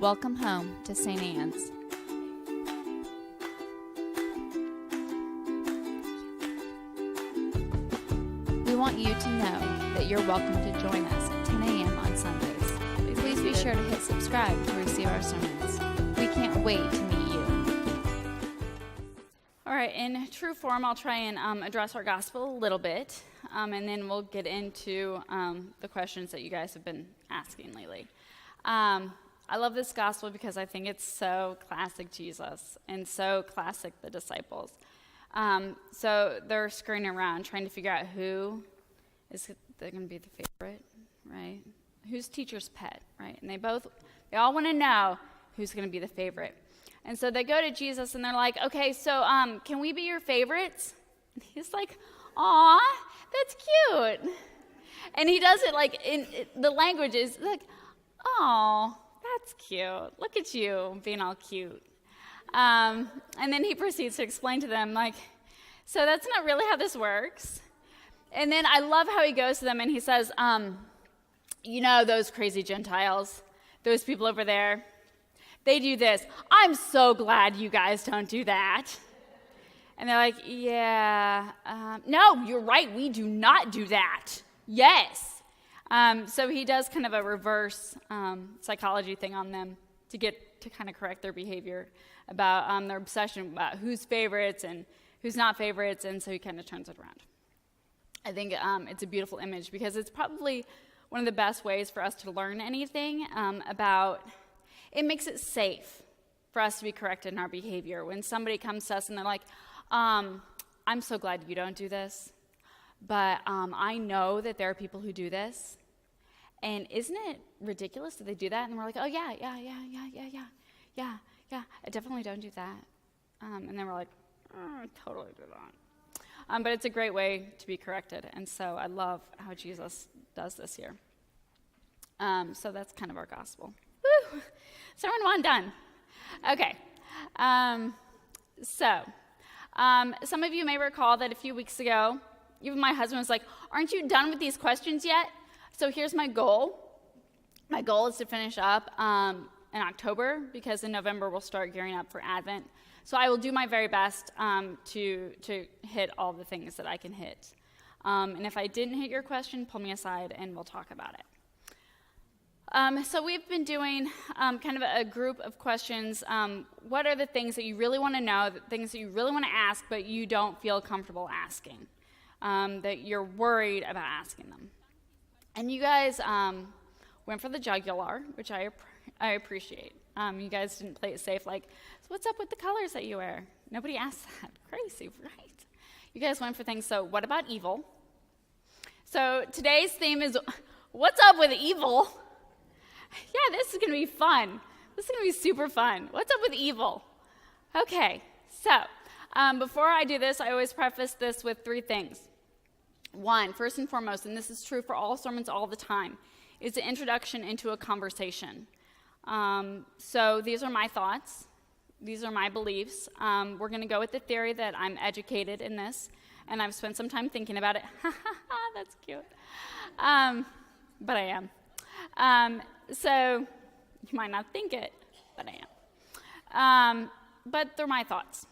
Welcome home to St. Anne's. We want you to know that you're welcome to join us at 10 a.m. on Sundays. Please be sure to hit subscribe to receive our sermons. We can't wait to meet you. All right, in true form, I'll try and address our gospel a little bit, and then we'll get into the questions that you guys have been asking lately. I love this gospel because I think it's so classic Jesus and so classic the disciples. So they're scurrying around trying to figure out who is going to be the favorite, right? Who's teacher's pet, right? And they all want to know who's going to be the favorite. And so they go to Jesus and they're like, okay, so can we be your favorites? And he's like, aw, that's cute. And he does it like the language is like, oh, that's cute. Look at you being all cute. And then he proceeds to explain to them, like, so that's not really how this works. And then I love how he goes to them and he says, you know, those crazy Gentiles, those people over there, they do this. I'm so glad you guys don't do that. And they're like, yeah, no, you're right. We do not do that. Yes. So he does kind of a reverse psychology thing on them to get to kind of correct their behavior about their obsession about who's favorites and who's not favorites, and so he kind of turns it around. I think it's a beautiful image because it's probably one of the best ways for us to learn anything about. It makes it safe for us to be corrected in our behavior. When somebody comes to us and they're like, I'm so glad you don't do this, but I know that there are people who do this. And isn't it ridiculous that they do that? And we're like, oh, yeah, I definitely don't do that. And then we're like, oh, I totally do that. But it's a great way to be corrected. And so I love how Jesus does this here. So that's kind of our gospel. Woo! Sermon 1 done. Okay. So some of you may recall that a few weeks ago, even my husband was like, aren't you done with these questions yet? So here's my goal. My goal is to finish up in October because in November we'll start gearing up for Advent. So I will do my very best to hit all the things that I can hit. And if I didn't hit your question, pull me aside and we'll talk about it. So we've been doing kind of a group of questions. What are the things that you really want to know, the things that you really want to ask, but you don't feel comfortable asking, that you're worried about asking them? And you guys went for the jugular, which I appreciate. You guys didn't play it safe, like, so what's up with the colors that you wear? Nobody asked that. Crazy, right? You guys went for things, so what about evil? So today's theme is, what's up with evil? Yeah, this is going to be fun. This is going to be super fun. What's up with evil? Okay, so before I do this, I always preface this with three things. One, first and foremost, and this is true for all sermons all the time, is the introduction into a conversation. So these are my thoughts. These are my beliefs. We're going to go with the theory that I'm educated in this, and I've spent some time thinking about it. That's cute. But I am. So you might not think it, but I am. But they're my thoughts.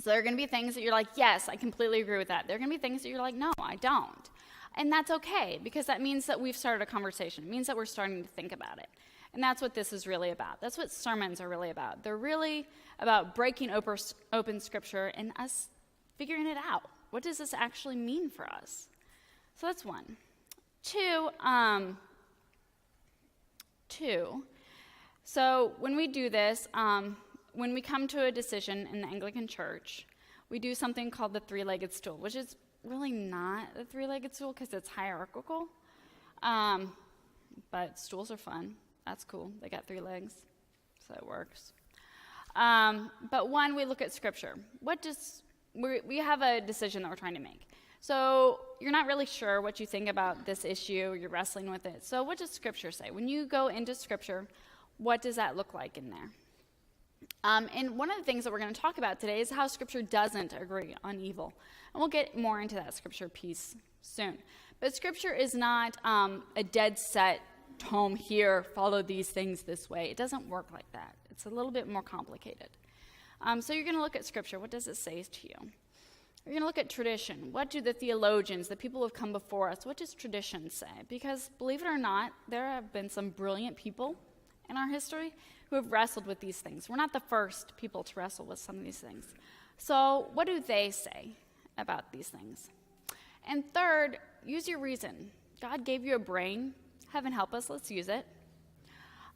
So there are going to be things that you're like, yes, I completely agree with that. There are going to be things that you're like, no, I don't. And that's okay, because that means that we've started a conversation. It means that we're starting to think about it. And that's what this is really about. That's what sermons are really about. They're really about breaking open Scripture and us figuring it out. What does this actually mean for us? So that's one. Two, so when we do this, when we come to a decision in the Anglican Church, we do something called the three-legged stool, which is really not a three-legged stool because it's hierarchical. But stools are fun. That's cool. They got 3 legs, so it works. But one, we look at Scripture. We have a decision that we're trying to make. So you're not really sure what you think about this issue. You're wrestling with it. So what does Scripture say? When you go into Scripture, what does that look like in there? And one of the things that we're going to talk about today is how Scripture doesn't agree on evil. And we'll get more into that Scripture piece soon. But Scripture is not a dead set tome here, follow these things this way. It doesn't work like that. It's a little bit more complicated. So you're going to look at Scripture. What does it say to you? You're going to look at tradition. What do the theologians, the people who have come before us, what does tradition say? Because believe it or not, there have been some brilliant people in our history who have wrestled with these things. We're not the first people to wrestle with some of these things. So what do they say about these things? And third, use your reason. God gave you a brain. Heaven help us, let's use it.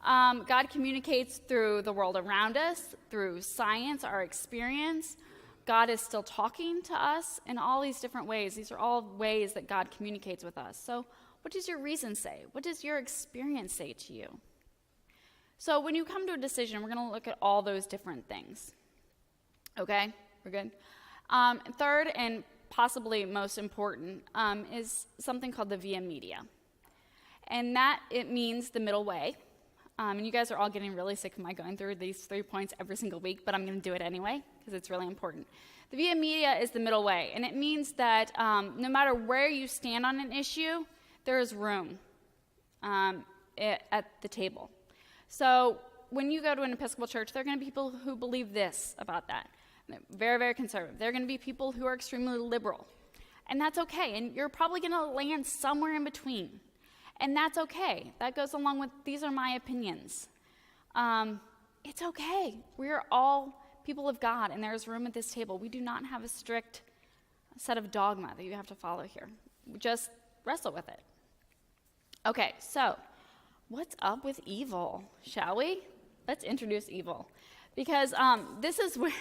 God communicates through the world around us, through science, our experience. God is still talking to us in all these different ways. These are all ways that God communicates with us. So what does your reason say? What does your experience say to you? So when you come to a decision, we're going to look at all those different things. Okay? We're good? Third, and possibly most important, is something called the via media. And that, it means the middle way. And you guys are all getting really sick of my going through these 3 points every single week, but I'm going to do it anyway because it's really important. The via media is the middle way, and it means that no matter where you stand on an issue, there is room at the table. So when you go to an Episcopal church, there are going to be people who believe this about that. They're very, very conservative. There are going to be people who are extremely liberal, and that's okay. And you're probably going to land somewhere in between. And that's okay. That goes along with, these are my opinions. It's okay. We are all people of God, and there's room at this table. We do not have a strict set of dogma that you have to follow here. Just wrestle with it. Okay, so what's up with evil, shall we? Let's introduce evil. Because this is where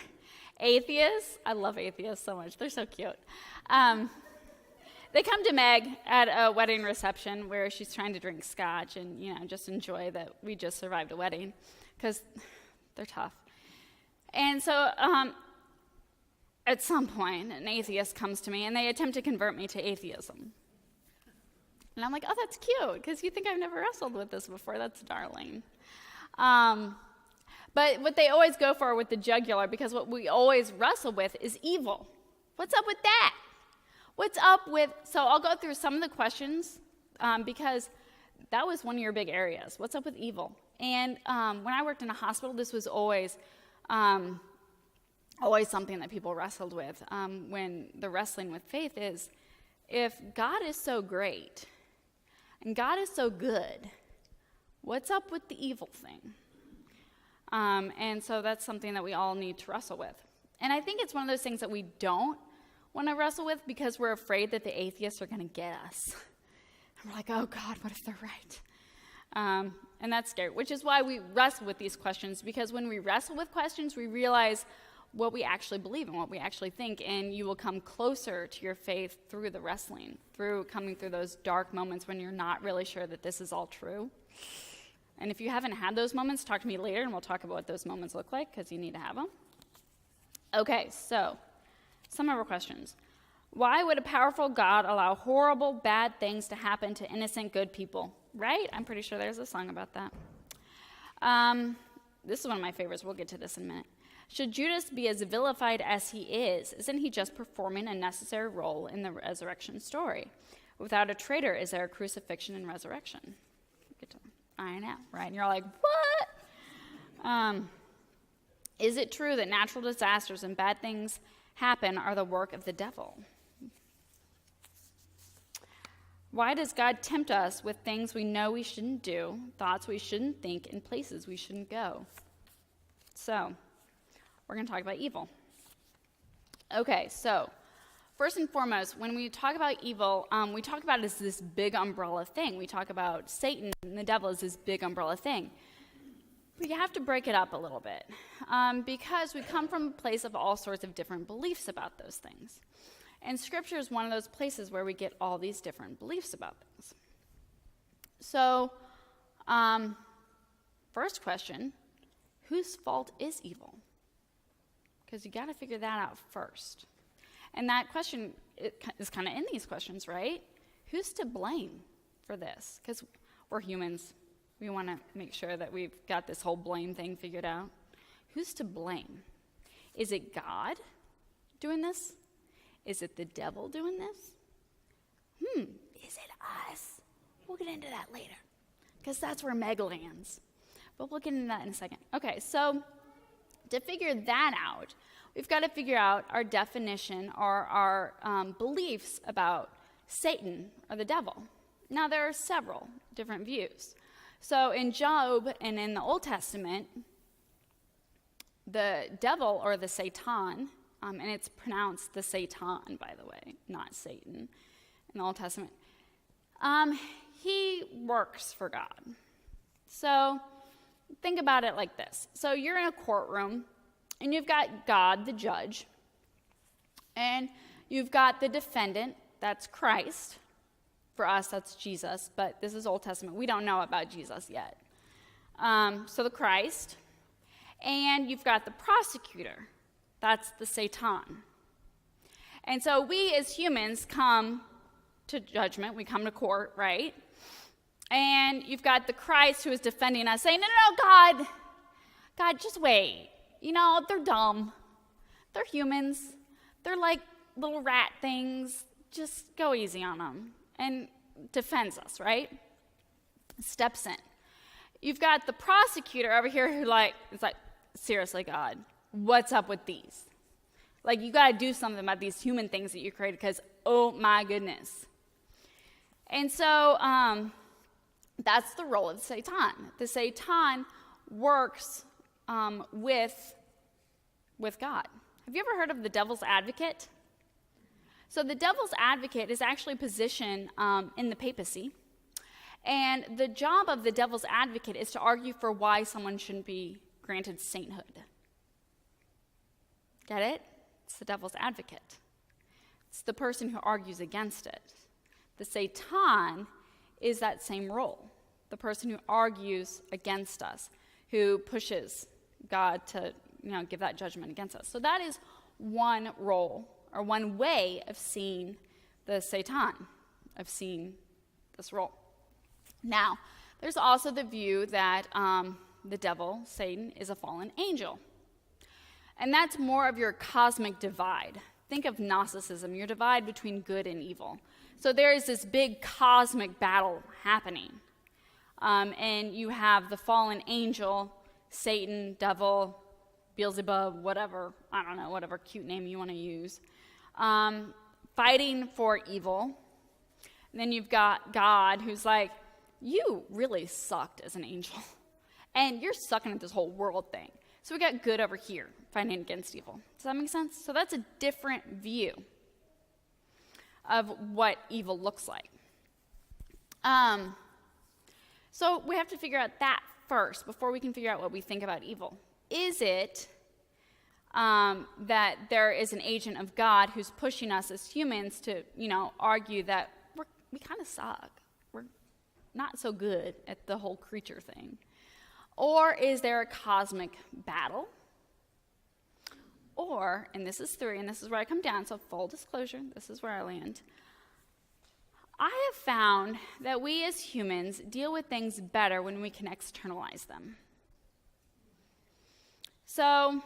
atheists, I love atheists so much. They're so cute. They come to Meg at a wedding reception where she's trying to drink scotch and, just enjoy that we just survived a wedding because they're tough. And so at some point, an atheist comes to me and they attempt to convert me to atheism. And I'm like, oh, that's cute because you think I've never wrestled with this before. That's darling. But what they always go for with the jugular, because what we always wrestle with is evil. What's up with that? What's up with, so I'll go through some of the questions because that was one of your big areas. What's up with evil? And when I worked in a hospital, this was always something that people wrestled with when they're wrestling with faith is, if God is so great and God is so good, what's up with the evil thing? And so that's something that we all need to wrestle with. And I think it's one of those things that we don't want to wrestle with because we're afraid that the atheists are going to get us. And we're like, oh God, what if they're right? And that's scary, which is why we wrestle with these questions, because when we wrestle with questions, we realize what we actually believe and what we actually think, and you will come closer to your faith through the wrestling, through coming through those dark moments when you're not really sure that this is all true. And if you haven't had those moments, talk to me later, and we'll talk about what those moments look like, because you need to have them. Okay, so some of our questions. Why would a powerful God allow horrible, bad things to happen to innocent, good people? Right? I'm pretty sure there's a song about that. This is one of my favorites. We'll get to this in a minute. Should Judas be as vilified as he is? Isn't he just performing a necessary role in the resurrection story? Without a traitor, is there a crucifixion and resurrection? I know, right? And you're all like, what? Is it true that natural disasters and bad things happen are the work of the devil? Why does God tempt us with things we know we shouldn't do, thoughts we shouldn't think, and places we shouldn't go? So, we're going to talk about evil. Okay, so first and foremost, when we talk about evil, we talk about it as this big umbrella thing. We talk about Satan and the devil as this big umbrella thing. But you have to break it up a little bit because we come from a place of all sorts of different beliefs about those things. And Scripture is one of those places where we get all these different beliefs about things. So, first question, whose fault is evil? Because you got to figure that out first. And that question is kind of in these questions, right? Who's to blame for this? Because we're humans. We want to make sure that we've got this whole blame thing figured out. Who's to blame? Is it God doing this? Is it the devil doing this? Is it us? We'll get into that later. because that's where Meg lands. But we'll get into that in a second. Okay, so to figure that out, we've got to figure out our definition or our beliefs about Satan or the devil. Now, there are several different views. So in Job and in the Old Testament, the devil or the Satan, and it's pronounced the Satan, by the way, not Satan in the Old Testament, he works for God. So think about it like this. So you're in a courtroom, and you've got God, the judge, and you've got the defendant, that's Christ. For us, that's Jesus, but this is Old Testament. We don't know about Jesus yet. So the Christ, and you've got the prosecutor, that's the Satan. And so we as humans come to judgment, we come to court, right? And you've got the Christ who is defending us, saying, no, God, just wait. You know, they're dumb. They're humans. They're like little rat things. Just go easy on them. And defends us, right? Steps in. You've got the prosecutor over here who is like, seriously, God, what's up with these? Like, you got to do something about these human things that you created because, oh my goodness. And so that's the role of the Satan. The Satan works with God. Have you ever heard of the devil's advocate? So the devil's advocate is actually a position in the papacy. And the job of the devil's advocate is to argue for why someone shouldn't be granted sainthood. Get it? It's the devil's advocate. It's the person who argues against it. The Satan is that same role. The person who argues against us, who pushes God to, give that judgment against us. So that is one role, or one way of seeing the Satan, of seeing this role. Now, there's also the view that the devil, Satan, is a fallen angel. And that's more of your cosmic divide. Think of Gnosticism, your divide between good and evil. So there is this big cosmic battle happening. And you have the fallen angel, Satan, devil, Beelzebub, whatever, I don't know, whatever cute name you want to use, fighting for evil. And then you've got God, who's like, you really sucked as an angel. And you're sucking at this whole world thing. So we got good over here, fighting against evil. Does that make sense? So that's a different view of what evil looks like. So we have to figure out that first before we can figure out what we think about evil. Is it that there is an agent of God who's pushing us as humans to, argue that we kind of suck. We're not so good at the whole creature thing. Or is there a cosmic battle? Or, and this is 3, and this is where I come down, so full disclosure, this is where I land. I have found that we as humans deal with things better when we can externalize them. So,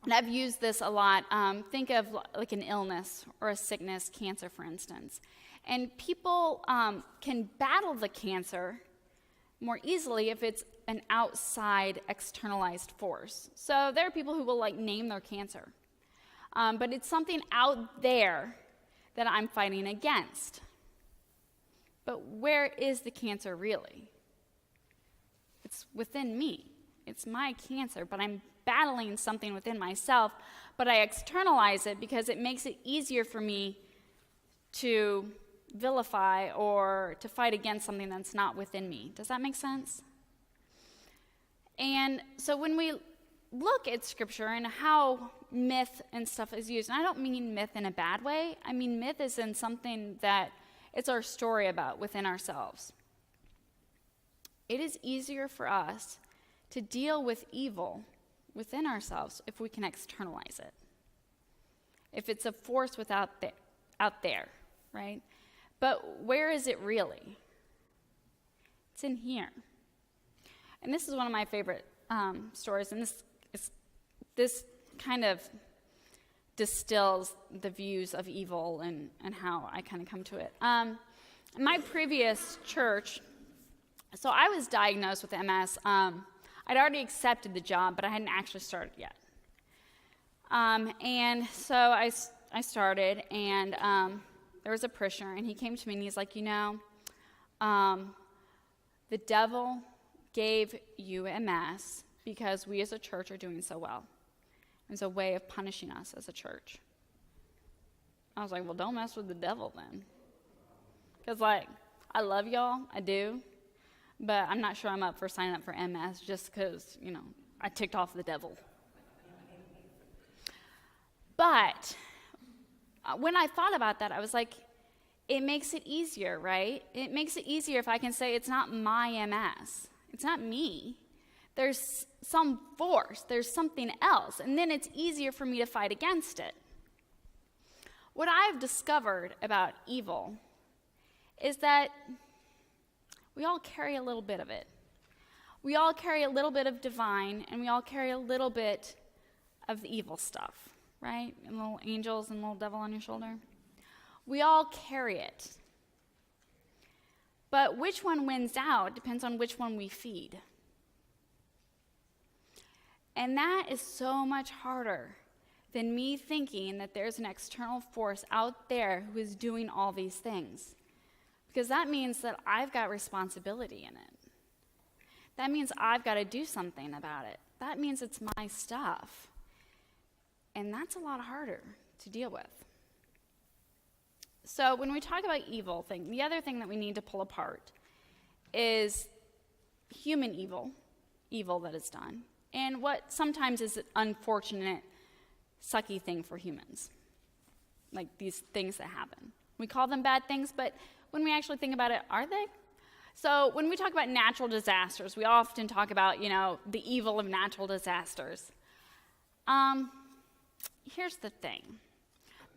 and I've used this a lot. Think of like an illness or a sickness, cancer, for instance. And people can battle the cancer more easily if it's an outside externalized force. So there are people who will name their cancer. But it's something out there that I'm fighting against. But where is the cancer really? It's within me. It's my cancer, but I'm battling something within myself, but I externalize it because it makes it easier for me to vilify or to fight against something that's not within me. Does that make sense? And so when we look at Scripture and how myth and stuff is used, and I don't mean myth in a bad way, I mean myth is in something that it's our story about within ourselves. It is easier for us to deal with evil within ourselves if we can externalize it. If it's a force out there, right? But where is it really? It's in here. And this is one of my favorite stories, and this kind of distills the views of evil and how I kind of come to it. In my previous church, So I was diagnosed with MS. I'd already accepted the job, but I hadn't actually started yet. And so I started, and there was a parishioner, and he came to me, and he's like, the devil gave you MS because we as a church are doing so well. It's a way of punishing us as a church. I was like, well, don't mess with the devil then. Because, I love y'all, I do, but I'm not sure I'm up for signing up for MS just because, I ticked off the devil. But when I thought about that, I was like, it makes it easier, right? It makes it easier if I can say it's not my MS. It's not me. There's some force. There's something else. And then it's easier for me to fight against it. What I've discovered about evil is that we all carry a little bit of it. We all carry a little bit of divine, and we all carry a little bit of the evil stuff, right? And little angels and little devil on your shoulder. We all carry it. But which one wins out depends on which one we feed. And that is so much harder than me thinking that there's an external force out there who is doing all these things. Because that means that I've got responsibility in it. That means I've got to do something about it. That means it's my stuff. And that's a lot harder to deal with. So when we talk about evil, the other thing that we need to pull apart is human evil that is done, and what sometimes is an unfortunate, sucky thing for humans, like these things that happen. We call them bad things, but when we actually think about it, are they? So when we talk about natural disasters, we often talk about, the evil of natural disasters. Here's the thing.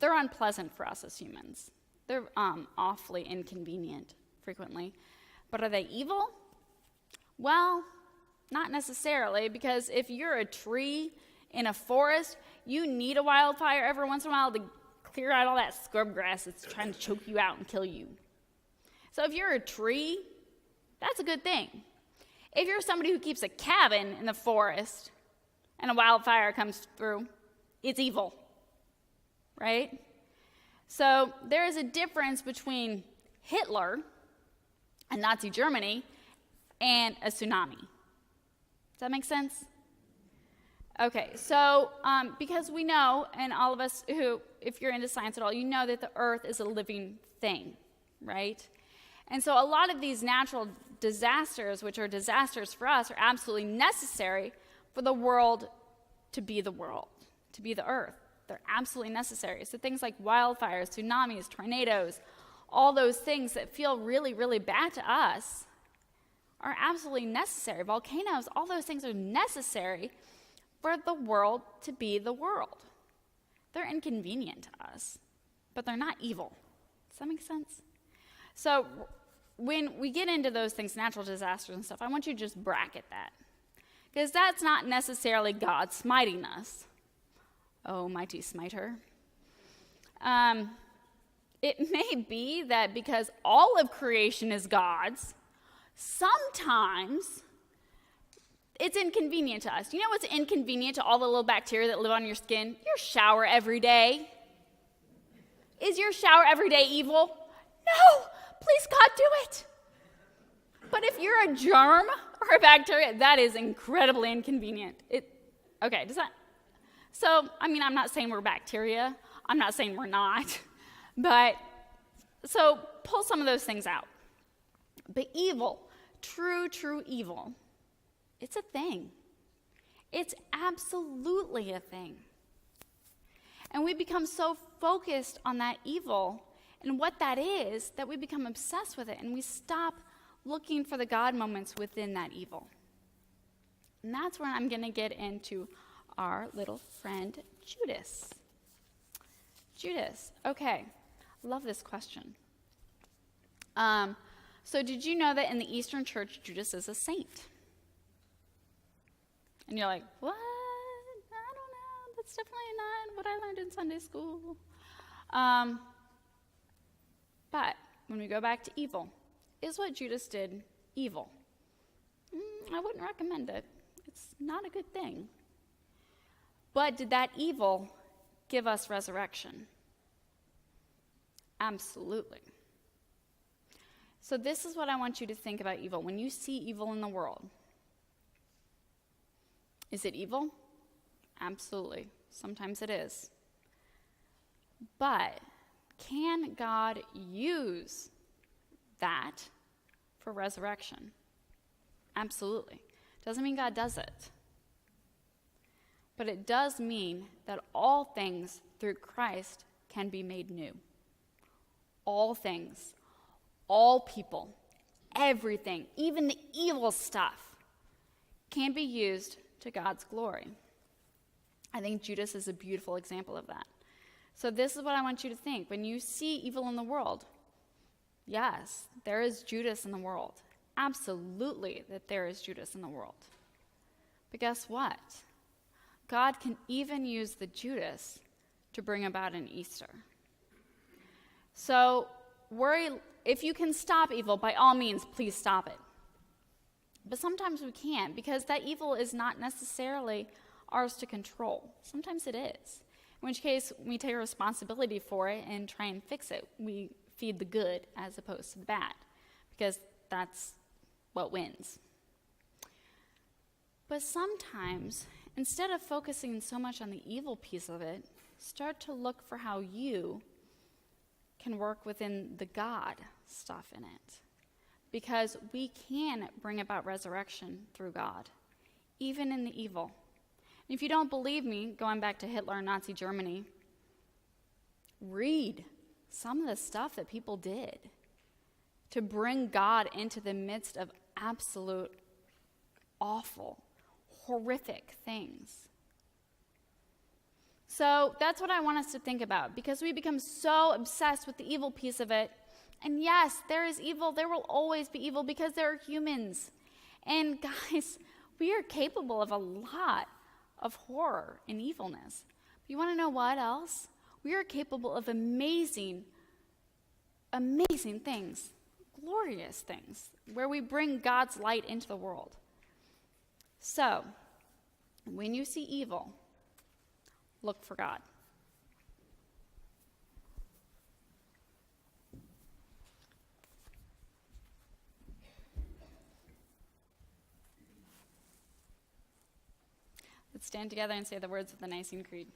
They're unpleasant for us as humans. They're awfully inconvenient frequently. But are they evil? Well, not necessarily, because if you're a tree in a forest, you need a wildfire every once in a while to clear out all that scrub grass that's trying to choke you out and kill you. So if you're a tree, that's a good thing. If you're somebody who keeps a cabin in the forest and a wildfire comes through, it's evil, right? So there is a difference between Hitler and Nazi Germany and a tsunami. Does that make sense? Okay, so because we know, and all of us who, if you're into science at all, you know that the earth is a living thing, right? And so a lot of these natural disasters, which are disasters for us, are absolutely necessary for the world, to be the earth. They're absolutely necessary. So things like wildfires, tsunamis, tornadoes, all those things that feel really, really bad to us are absolutely necessary. Volcanoes, all those things are necessary for the world to be the world. They're inconvenient to us, but they're not evil. Does that make sense? So when we get into those things, natural disasters and stuff, I want you to just bracket that. Because that's not necessarily God smiting us. Oh, mighty smiter. It may be that because all of creation is God's, sometimes it's inconvenient to us. You know what's inconvenient to all the little bacteria that live on your skin? Your shower every day. Is your shower every day evil? No! Please, God, do it. But if you're a germ or a bacteria, that is incredibly inconvenient. Okay, does that? So, I'm not saying we're bacteria. I'm not saying we're not. But, so pull some of those things out. But evil, true evil, it's a thing. It's absolutely a thing. And we become so focused on that evil and what that is that we become obsessed with it, and we stop looking for the God moments within that evil. And that's where I'm going to get into our little friend Judas. Judas. Okay. Love this question. So did you know that in the Eastern Church, Judas is a saint? And you're like, what? I don't know. That's definitely not what I learned in Sunday school. But when we go back to evil, is what Judas did evil? I wouldn't recommend it. It's not a good thing. But did that evil give us resurrection? Absolutely. So this is what I want you to think about evil. When you see evil in the world, is it evil? Absolutely. Sometimes it is. But can God use that for resurrection? Absolutely. Doesn't mean God does it. But it does mean that all things through Christ can be made new. All things, all people, everything, even the evil stuff, can be used to God's glory. I think Judas is a beautiful example of that. So this is what I want you to think. When you see evil in the world, yes, there is Judas in the world. Absolutely that there is Judas in the world. But guess what? God can even use the Judas to bring about an Easter. So if you can stop evil, by all means, please stop it. But sometimes we can't, because that evil is not necessarily ours to control. Sometimes it is. In which case, we take responsibility for it and try and fix it. We feed the good as opposed to the bad, because that's what wins. But sometimes, instead of focusing so much on the evil piece of it, start to look for how you can work within the God stuff in it. Because we can bring about resurrection through God, even in the evil. And if you don't believe me, going back to Hitler and Nazi Germany, read some of the stuff that people did to bring God into the midst of absolute awful, horrific things. So that's what I want us to think about, because we become so obsessed with the evil piece of it. And yes, there is evil. There will always be evil because there are humans. And guys, we are capable of a lot of horror and evilness. But you want to know what else? We are capable of amazing, amazing things, glorious things, where we bring God's light into the world. So, when you see evil, look for God. Let's stand together and say the words of the Nicene Creed.